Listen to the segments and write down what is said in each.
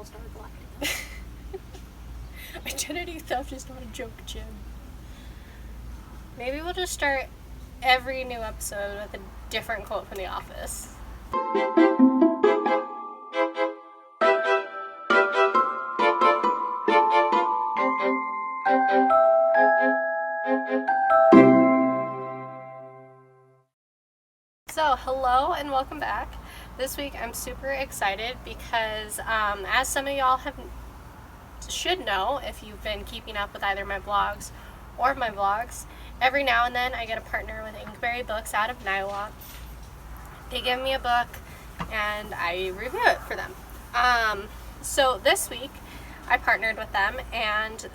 Star Galactica. Identity theft is not a joke, Jim. Maybe we'll just start every new episode with a different quote from The Office. So, hello and welcome back. This week I'm super excited because, as some of y'all should know if you've been keeping up with either my blogs or my vlogs, every now and then I get a partner with Inkberry Books out of Niwot. They give me a book and I review it for them. So this week I partnered with them and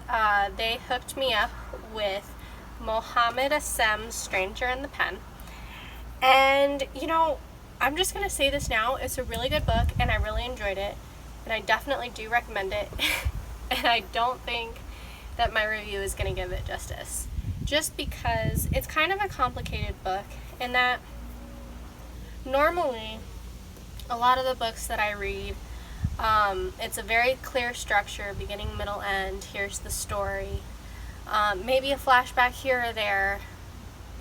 they hooked me up with Mohamed Asem's Stranger in the Pen. And, you know, I'm just going to say this now. It's a really good book, and I really enjoyed it, and I definitely do recommend it. And I don't think that my review is going to give it justice, just because it's kind of a complicated book in that normally a lot of the books that I read, it's a very clear structure, beginning, middle, end. Here's the story. Maybe a flashback here or there.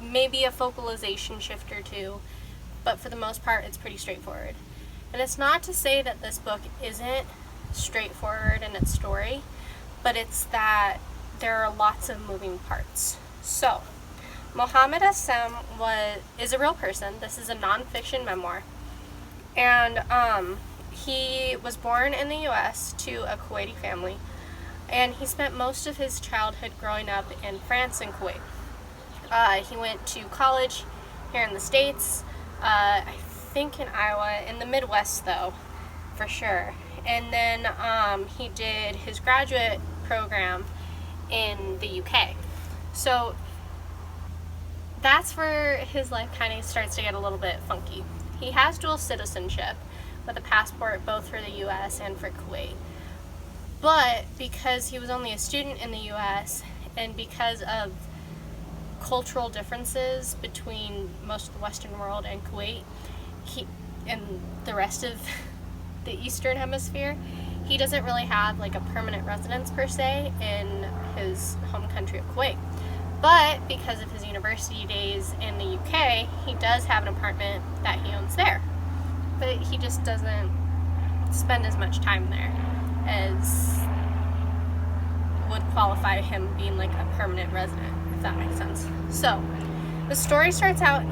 Maybe a focalization shift or two, but for the most part it's pretty straightforward. And it's not to say that this book isn't straightforward in its story, but it's that there are lots of moving parts. So, Mohamed Asem is a real person. This is a non-fiction memoir. And he was born in the US to a Kuwaiti family, and he spent most of his childhood growing up in France and Kuwait. He went to college here in the States, I think in Iowa, in the Midwest though, for sure. And then he did his graduate program in the UK. So that's where his life kind of starts to get a little bit funky. He has dual citizenship with a passport both for the US and for Kuwait. But because he was only a student in the US and because of cultural differences between most of the Western world and Kuwait and the rest of the Eastern Hemisphere, he doesn't really have like a permanent residence per se in his home country of Kuwait. But because of his university days in the UK, he does have an apartment that he owns there. But he just doesn't spend as much time there as would qualify him being like a permanent resident, if that makes sense. So, the story starts out,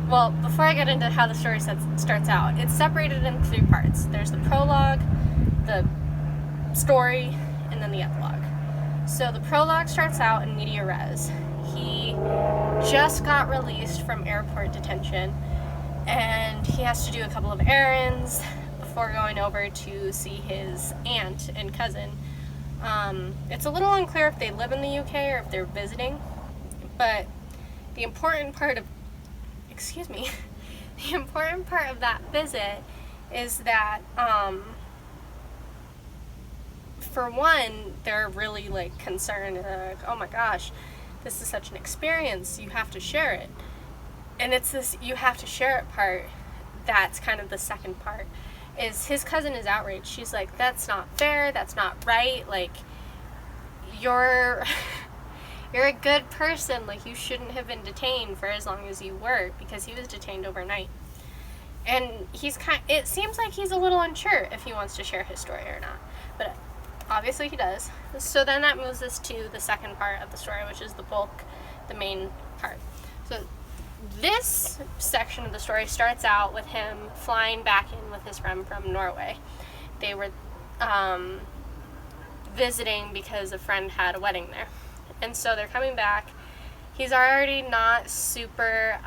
well, before I get into how the story starts out, it's separated into three parts. There's the prologue, the story, and then the epilogue. So the prologue starts out in media res. He just got released from airport detention, and he has to do a couple of errands before going over to see his aunt and cousin. It's a little unclear if they live in the UK or if they're visiting, but the important part of that visit is that, for one, they're really like concerned, like, oh my gosh, this is such an experience, you have to share it. And it's this you have to share it part that's kind of the second part. Is his cousin is outraged. She's like, that's not fair, that's not right, like, you're a good person, like, you shouldn't have been detained for as long as you were, because he was detained overnight. And it seems like he's a little unsure if he wants to share his story or not, but obviously he does. So then that moves us to the second part of the story, which is the main part. So this section of the story starts out with him flying back in with his friend from Norway. They were visiting because a friend had a wedding there. And so they're coming back. He's already not super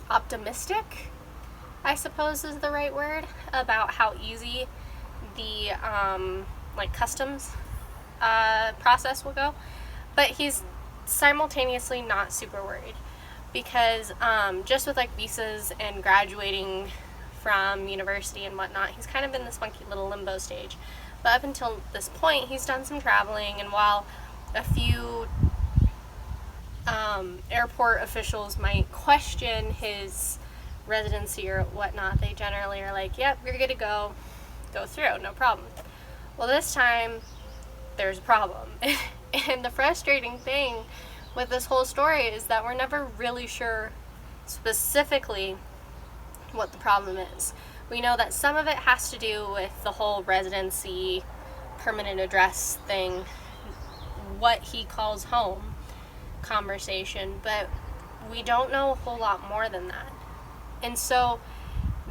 optimistic, I suppose is the right word, about how easy the customs process will go. But he's simultaneously not super worried, because just with like visas and graduating from university and whatnot, he's kind of in this funky little limbo stage. But up until this point, he's done some traveling, and while a few airport officials might question his residency or whatnot, they generally are like, yep, you're good to go, go through, no problem. Well, this time, there's a problem. And the frustrating thing with this whole story is that we're never really sure specifically what the problem is. We know that some of it has to do with the whole residency, permanent address thing, what he calls home conversation, but we don't know a whole lot more than that. And so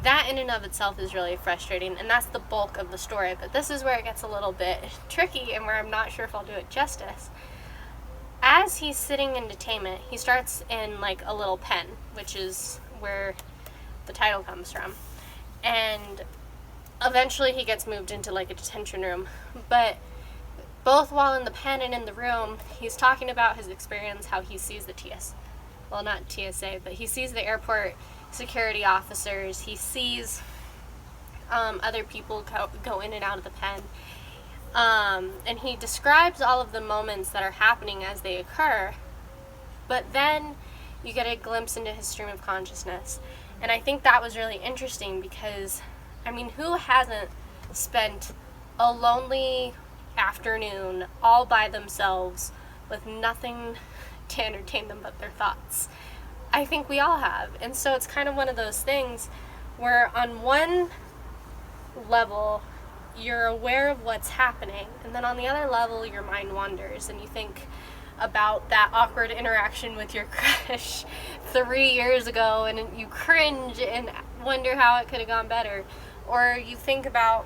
that in and of itself is really frustrating, and that's the bulk of the story. But this is where it gets a little bit tricky and where I'm not sure if I'll do it justice. As he's sitting in detainment, he starts in like a little pen, which is where the title comes from. And eventually he gets moved into like a detention room. But both while in the pen and in the room, he's talking about his experience, how he sees the not TSA, but he sees the airport security officers. He sees other people go in and out of the pen. And he describes all of the moments that are happening as they occur. But then you get a glimpse into his stream of consciousness. And I think that was really interesting because, I mean, who hasn't spent a lonely afternoon all by themselves with nothing to entertain them but their thoughts? I think we all have. And so it's kind of one of those things where on one level you're aware of what's happening, and then on the other level your mind wanders and you think about that awkward interaction with your crush 3 years ago and you cringe and wonder how it could have gone better. Or you think about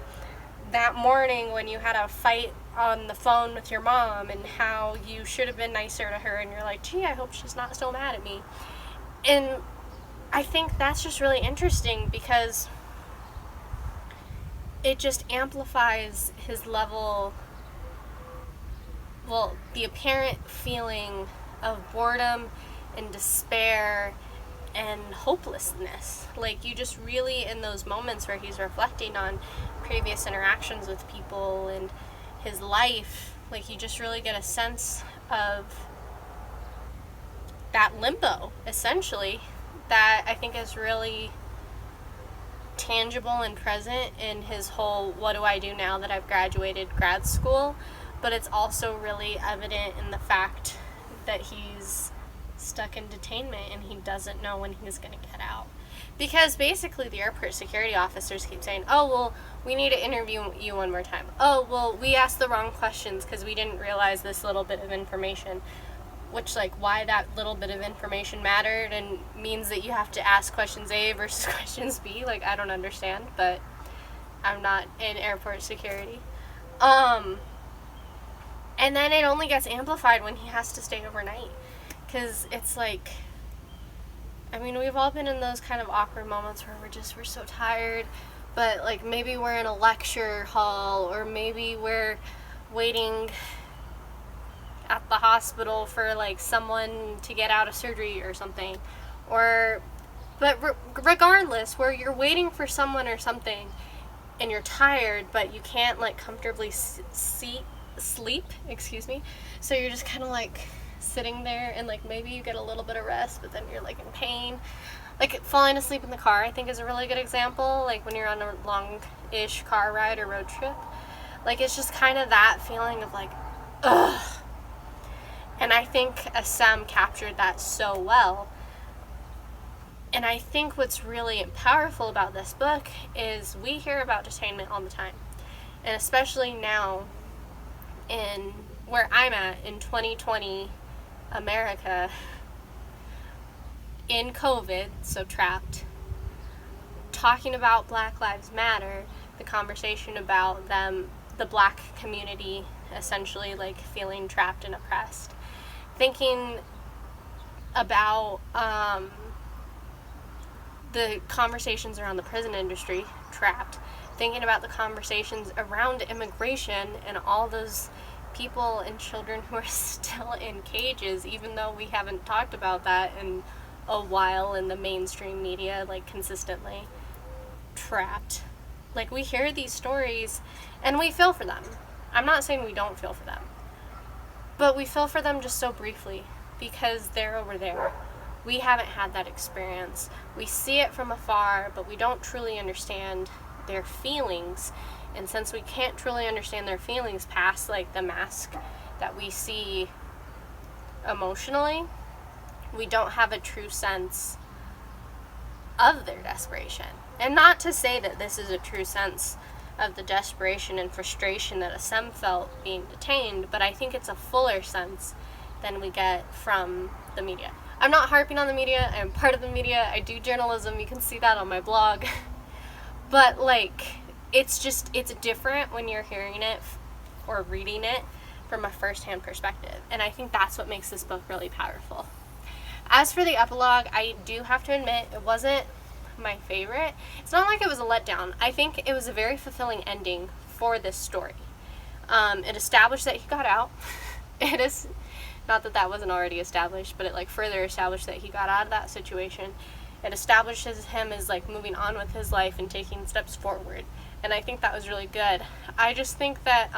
that morning when you had a fight on the phone with your mom and how you should have been nicer to her, and you're like, gee, I hope she's not still mad at me. And I think that's just really interesting because it just amplifies his level, the apparent feeling of boredom and despair and hopelessness. Like, you just really, in those moments where he's reflecting on previous interactions with people and his life, like, you just really get a sense of that limbo, essentially, that I think is really tangible and present in his whole what do I do now that I've graduated grad school. But it's also really evident in the fact that he's stuck in detainment and he doesn't know when he's going to get out. Because basically the airport security officers keep saying, oh, well, we need to interview you one more time. Oh, well, we asked the wrong questions because we didn't realize this little bit of information. Which, like, why that little bit of information mattered and means that you have to ask questions A versus questions B. Like, I don't understand, but I'm not in airport security. And then it only gets amplified when he has to stay overnight. Because it's like, I mean, we've all been in those kind of awkward moments where we're so tired, but, like, maybe we're in a lecture hall, or maybe we're waiting at the hospital for, like, someone to get out of surgery or something. But regardless, where you're waiting for someone or something and you're tired, but you can't, like, comfortably sleep, so you're just kind of, like, sitting there, and, like, maybe you get a little bit of rest, but then you're, like, in pain. Like, falling asleep in the car, I think, is a really good example, like, when you're on a long-ish car ride or road trip. Like, it's just kind of that feeling of, like, ugh. And I think Asem captured that so well. And I think what's really powerful about this book is we hear about detainment all the time. And especially now, in where I'm at, in 2020 America, in COVID, so trapped, talking about Black Lives Matter, the conversation about them, the Black community, essentially, like, feeling trapped and oppressed. Thinking about the conversations around the prison industry, trapped. Thinking about the conversations around immigration and all those people and children who are still in cages, even though we haven't talked about that in a while in the mainstream media, like, consistently. Trapped. Like, we hear these stories and we feel for them. I'm not saying we don't feel for them. But we feel for them just so briefly because they're over there. We haven't had that experience. We see it from afar, but we don't truly understand their feelings And since we can't truly understand their feelings past like the mask that we see emotionally, we don't have a true sense of their desperation. And not to say that this is a true sense of the desperation and frustration that Asem felt being detained, but I think it's a fuller sense than we get from the media. I'm not harping on the media. I'm part of the media. I do journalism. You can see that on my blog. But like, it's different when you're hearing it or reading it from a first-hand perspective. And I think that's what makes this book really powerful. As for the epilogue, I do have to admit it wasn't my favorite. It's not like it was a letdown. I think it was a very fulfilling ending for this story. It established that he got out. It is not that that wasn't already established, but it like further established that he got out of that situation. It establishes him as like moving on with his life and taking steps forward. And I think that was really good. I just think that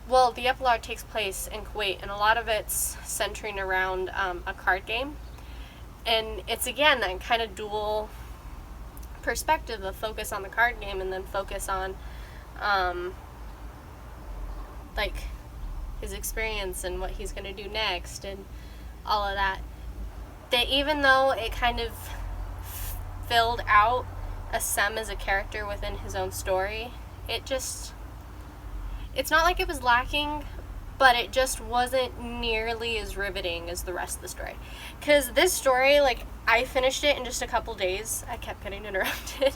the epilogue takes place in Kuwait, and a lot of it's centering around a card game. And it's, again, that kind of dual perspective of focus on the card game and then focus on, like, his experience and what he's going to do next and all of that. That even though it kind of filled out Asem as a character within his own story, it's not like it was lacking, but it just wasn't nearly as riveting as the rest of the story. Because this story, like, I finished it in just a couple days. I kept getting interrupted.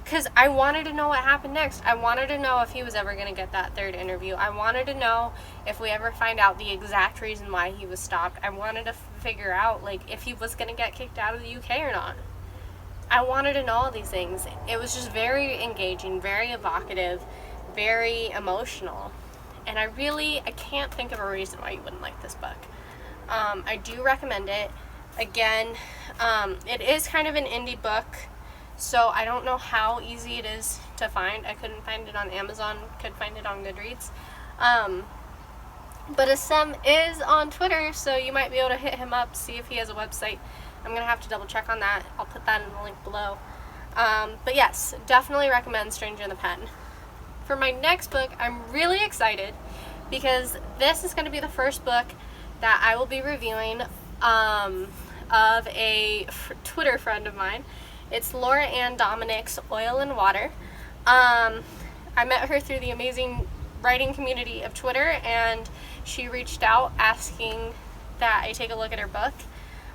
Because I wanted to know what happened next. I wanted to know if he was ever going to get that third interview. I wanted to know if we ever find out the exact reason why he was stopped. I wanted to figure out, like, if he was going to get kicked out of the UK or not. I wanted to know all these things. It was just very engaging, very evocative, very emotional. And I can't think of a reason why you wouldn't like this book. I do recommend it. Again, it is kind of an indie book, so I don't know how easy it is to find. I couldn't find it on Amazon, could find it on Goodreads. But Asem is on Twitter, so you might be able to hit him up, see if he has a website. I'm going to have to double check on that. I'll put that in the link below. But yes, definitely recommend Stranger in the Pen. For my next book, I'm really excited because this is going to be the first book that I will be reviewing of a Twitter friend of mine. It's Laura Ann Dominic's Oil and Water. I met her through the amazing writing community of Twitter, and she reached out asking that I take a look at her book.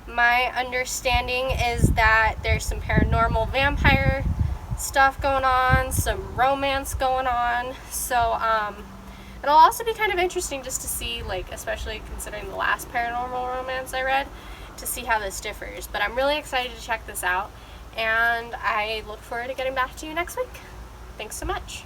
My understanding is that there's some paranormal vampire stuff going on, some romance going on, so it'll also be kind of interesting just to see, like, especially considering the last paranormal romance I read, to see how this differs. But I'm really excited to check this out, and I look forward to getting back to you next week. Thanks so much.